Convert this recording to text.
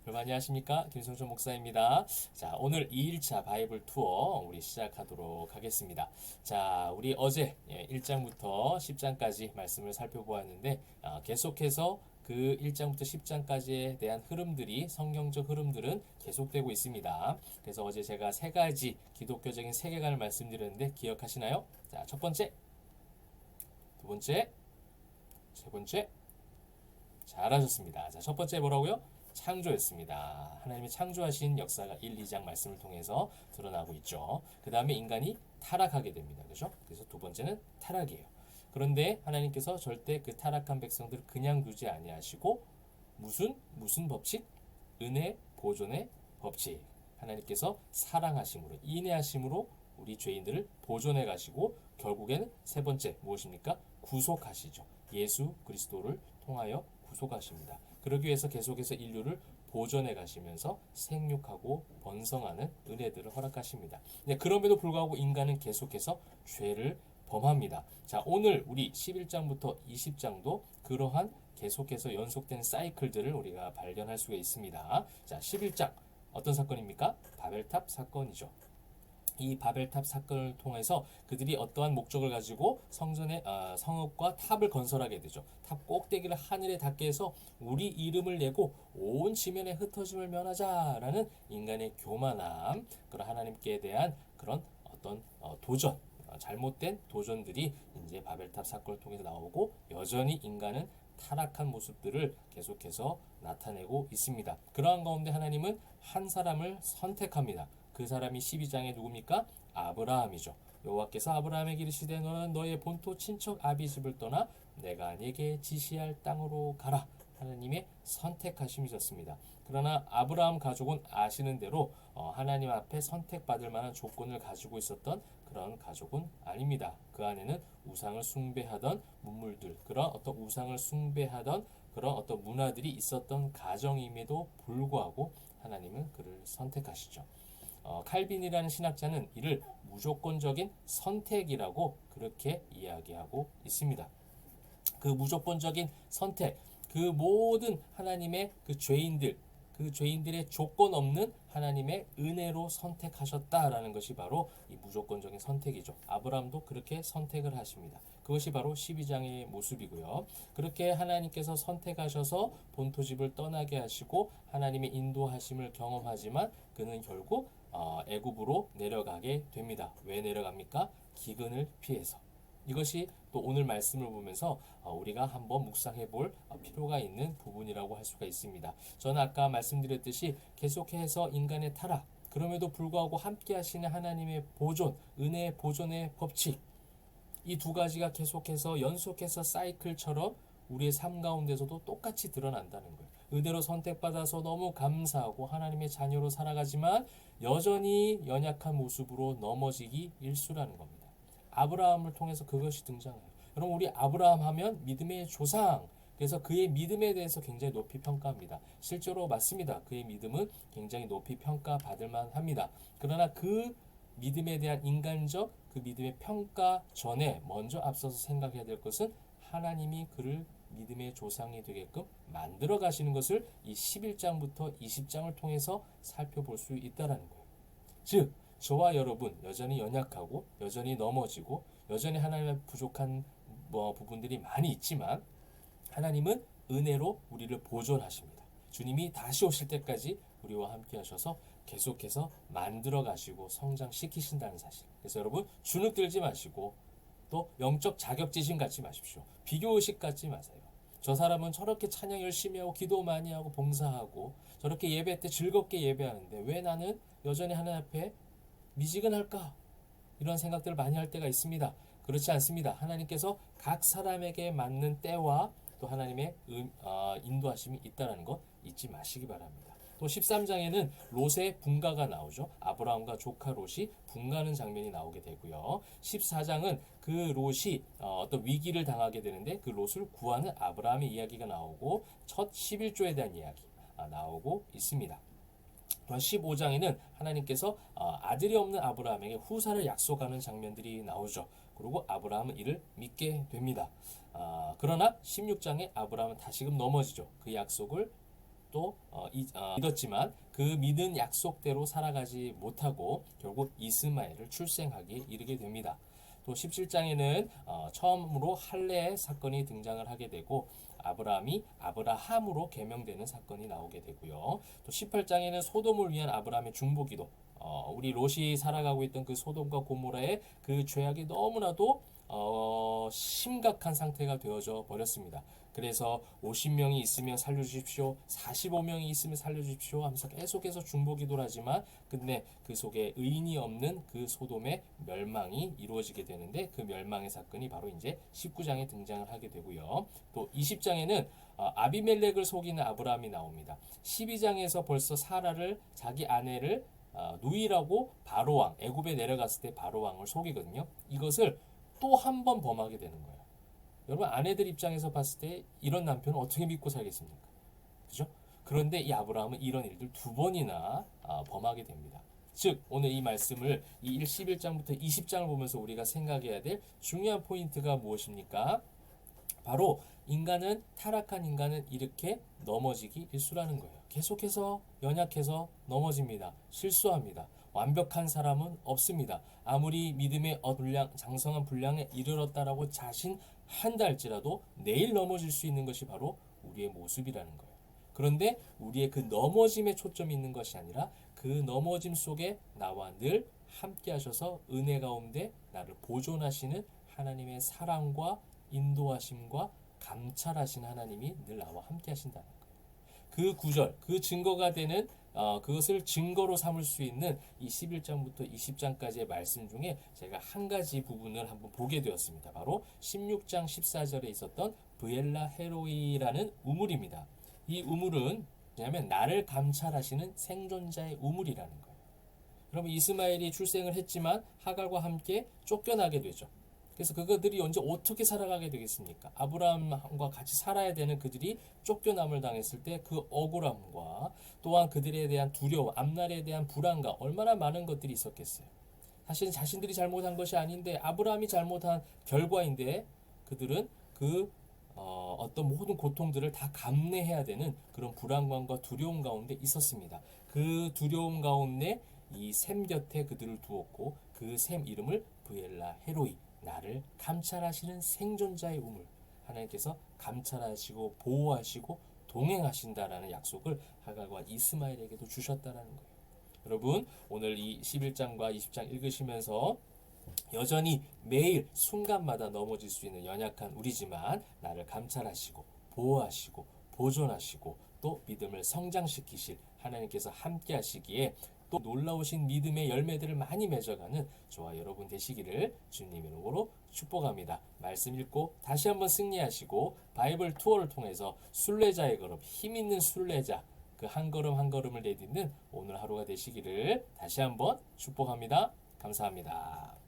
여러분 안녕하십니까? 김성철 목사입니다. 자, 오늘 2일차 바이블 투어 우리 시작하도록 하겠습니다. 자, 우리 어제 1장부터 10장까지 말씀을 살펴보았는데 계속해서 그 1장부터 10장까지에 대한 흐름들이 성경적 흐름들은 계속되고 있습니다. 그래서 어제 제가 세 가지 기독교적인 세계관을 말씀드렸는데 기억하시나요? 자, 첫 번째, 두 번째, 세 번째. 잘하셨습니다. 자, 첫 번째 뭐라고요? 창조였습니다. 하나님이 창조하신 역사가 1, 2장 말씀을 통해서 드러나고 있죠. 그 다음에 인간이 타락하게 됩니다. 그죠? 그래서 두 번째는 타락이에요. 그런데 하나님께서 절대 그 타락한 백성들을 그냥 두지 아니하시고 무슨 법칙? 은혜 보존의 법칙. 하나님께서 사랑하심으로 인내하심으로 우리 죄인들을 보존해 가시고 결국에는 세 번째 무엇입니까? 구속하시죠. 예수 그리스도를 통하여 구속하십니다. 그러기 위해서 계속해서 인류를 보존해 가시면서 생육하고 번성하는 은혜들을 허락하십니다. 네, 그럼에도 불구하고 인간은 계속해서 죄를 범합니다. 자, 오늘 우리 11장부터 20장도 그러한 계속해서 연속된 사이클들을 우리가 발견할 수가 있습니다. 자, 11장 어떤 사건입니까? 바벨탑 사건이죠. 이 바벨탑 사건을 통해서 그들이 어떠한 목적을 가지고 성전의 성읍과 탑을 건설하게 되죠. 탑 꼭대기를 하늘에 닿게 해서 우리 이름을 내고 온 지면에 흩어짐을 면하자라는 인간의 교만함, 그런 하나님께 대한 그런 어떤 도전, 잘못된 도전들이 이제 바벨탑 사건을 통해서 나오고 여전히 인간은 타락한 모습들을 계속해서 나타내고 있습니다. 그러한 가운데 하나님은 한 사람을 선택합니다. 그 사람이 12장에 누굽니까? 아브라함이죠. 여호와께서 아브라함에게 이르시되 너는 너의 본토 친척 아비 집을 떠나 내가 네게 지시할 땅으로 가라. 하나님의 선택하심이셨습니다. 그러나 아브라함 가족은 아시는 대로 하나님 앞에 선택받을 만한 조건을 가지고 있었던 그런 가족은 아닙니다. 그 안에는 우상을 숭배하던 문물들, 그런 어떤 우상을 숭배하던 그런 어떤 문화들이 있었던 가정임에도 불구하고 하나님은 그를 선택하시죠. 칼빈이라는 신학자는 이를 무조건적인 선택이라고 그렇게 이야기하고 있습니다. 그 무조건적인 선택, 그 모든 하나님의 그 죄인들의 조건 없는 하나님의 은혜로 선택하셨다라는 것이 바로 이 무조건적인 선택이죠. 아브라함도 그렇게 선택을 하십니다. 그것이 바로 12장의 모습이고요. 그렇게 하나님께서 선택하셔서 본토집을 떠나게 하시고 하나님의 인도하심을 경험하지만 그는 결국 애굽으로 내려가게 됩니다. 왜 내려갑니까? 기근을 피해서. 이것이 또 오늘 말씀을 보면서 우리가 한번 묵상해 볼 필요가 있는 부분이라고 할 수가 있습니다. 저는 아까 말씀드렸듯이 계속해서 인간의 타락, 그럼에도 불구하고 함께 하시는 하나님의 보존, 은혜의 보존의 법칙, 이 두 가지가 계속해서 연속해서 사이클처럼 우리의 삶 가운데서도 똑같이 드러난다는 거예요. 은혜로 선택받아서 너무 감사하고 하나님의 자녀로 살아가지만 여전히 연약한 모습으로 넘어지기 일쑤라는 겁니다. 아브라함을 통해서 그것이 등장해요. 여러분, 우리 아브라함 하면 믿음의 조상, 그래서 그의 믿음에 대해서 굉장히 높이 평가합니다. 실제로 맞습니다. 그의 믿음은 굉장히 높이 평가받을 만합니다. 그러나 그 믿음에 대한 인간적 그 믿음의 평가 전에 먼저 앞서서 생각해야 될 것은 하나님이 그를 믿음의 조상이 되게끔 만들어 가시는 것을 이 11장부터 20장을 통해서 살펴볼 수 있다는 거예요. 즉 저와 여러분 여전히 연약하고 여전히 넘어지고 여전히 하나님의 부족한 부분들이 많이 있지만 하나님은 은혜로 우리를 보존하십니다. 주님이 다시 오실 때까지 우리와 함께 하셔서 계속해서 만들어 가시고 성장시키신다는 사실. 그래서 여러분 주눅 들지 마시고 또 영적 자격지심 갖지 마십시오. 비교의식 갖지 마세요. 저 사람은 저렇게 찬양 열심히 하고 기도 많이 하고 봉사하고 저렇게 예배 때 즐겁게 예배하는데 왜 나는 여전히 하나님 앞에 미지근할까? 이런 생각들을 많이 할 때가 있습니다. 그렇지 않습니다. 하나님께서 각 사람에게 맞는 때와 또 하나님의 인도하심이 있다는 것 잊지 마시기 바랍니다. 또 13장에는 롯의 분가가 나오죠. 아브라함과 조카 롯이 분가하는 장면이 나오게 되고요. 14장은 그 롯이 어떤 위기를 당하게 되는데 그 롯을 구하는 아브라함의 이야기가 나오고 첫 11조에 대한 이야기 나오고 있습니다. 15장에는 하나님께서 아들이 없는 아브라함에게 후사를 약속하는 장면들이 나오죠. 그리고 아브라함은 이를 믿게 됩니다. 그러나 16장에 아브라함은 다시금 넘어지죠. 그 약속을 또 믿었지만 그 믿은 약속대로 살아가지 못하고 결국 이스마엘을 출생하기 이르게 됩니다. 또 17장에는 처음으로 할례 사건이 등장을 하게 되고 아브라함이 아브라함으로 개명되는 사건이 나오게 되고요. 또 18장에는 소돔을 위한 아브라함의 중보기도, 우리 롯이 살아가고 있던 그 소돔과 고모라의 그 죄악이 너무나도 심각한 상태가 되어져 버렸습니다. 그래서 50명이 있으면 살려주십시오, 45명이 있으면 살려주십시오 하면서 계속해서 중보기도를 하지만 근데 그 속에 의인이 없는 그 소돔의 멸망이 이루어지게 되는데 그 멸망의 사건이 바로 이제 19장에 등장을 하게 되고요. 또 20장에는 아비멜렉을 속이는 아브라함이 나옵니다. 12장에서 벌써 사라를 자기 아내를 누이라고 바로왕, 애굽에 내려갔을 때 바로왕을 속이거든요. 이것을 또 한 번 범하게 되는 거예요. 여러분, 아내들 입장에서 봤을 때 이런 남편은 어떻게 믿고 살겠습니까? 그죠? 그런데 이 아브라함은 이런 일들 두 번이나 범하게 됩니다. 즉 오늘 이 말씀을 이 11장부터 20장을 보면서 우리가 생각해야 될 중요한 포인트가 무엇입니까? 바로 타락한 인간은 이렇게 넘어지기 일쑤라는 거예요. 계속해서 연약해서 넘어집니다. 실수합니다. 완벽한 사람은 없습니다. 아무리 믿음의 장성한 분량에 이르렀다라고 자신한다 할지라도 내일 넘어질 수 있는 것이 바로 우리의 모습이라는 거예요. 그런데 우리의 그 넘어짐에 초점이 있는 것이 아니라 그 넘어짐 속에 나와 늘 함께 하셔서 은혜 가운데 나를 보존하시는 하나님의 사랑과 인도하심과 감찰하신 하나님이 늘 나와 함께 하신다는 거예요. 그 구절, 그 증거가 되는 그것을 증거로 삼을 수 있는 이 11장부터 20장까지의 말씀 중에 제가 한 가지 부분을 한번 보게 되었습니다. 바로 16장 14절에 있었던 브엘라 헤로이라는 우물입니다. 이 우물은 뭐냐면 나를 감찰하시는 생존자의 우물이라는 거예요. 그러면 이스마엘이 출생을 했지만 하갈과 함께 쫓겨나게 되죠. 그래서 그들이 언제 어떻게 살아가게 되겠습니까? 아브라함과 같이 살아야 되는 그들이 쫓겨남을 당했을 때 그 억울함과 또한 그들에 대한 두려움, 앞날에 대한 불안감, 얼마나 많은 것들이 있었겠어요. 사실 자신들이 잘못한 것이 아닌데 아브라함이 잘못한 결과인데 그들은 어떤 모든 고통들을 다 감내해야 되는 그런 불안감과 두려움 가운데 있었습니다. 그 두려움 가운데 이 샘 곁에 그들을 두었고 그 샘 이름을 브엘라 헤로이, 나를 감찰하시는 생존자의 우물, 하나님께서 감찰하시고 보호하시고 동행하신다라는 약속을 하갈과 이스마엘에게도 주셨다라는 거예요. 여러분, 오늘 이 11장과 20장 읽으시면서 여전히 매일 순간마다 넘어질 수 있는 연약한 우리지만 나를 감찰하시고 보호하시고 보존하시고 또 믿음을 성장시키실 하나님께서 함께 하시기에 또 놀라우신 믿음의 열매들을 많이 맺어가는 저와 여러분 되시기를 주님의 이름으로 축복합니다. 말씀 읽고 다시 한번 승리하시고 바이블 투어를 통해서 순례자의 걸음, 힘있는 순례자 그 한 걸음 한 걸음을 내딛는 오늘 하루가 되시기를 다시 한번 축복합니다. 감사합니다.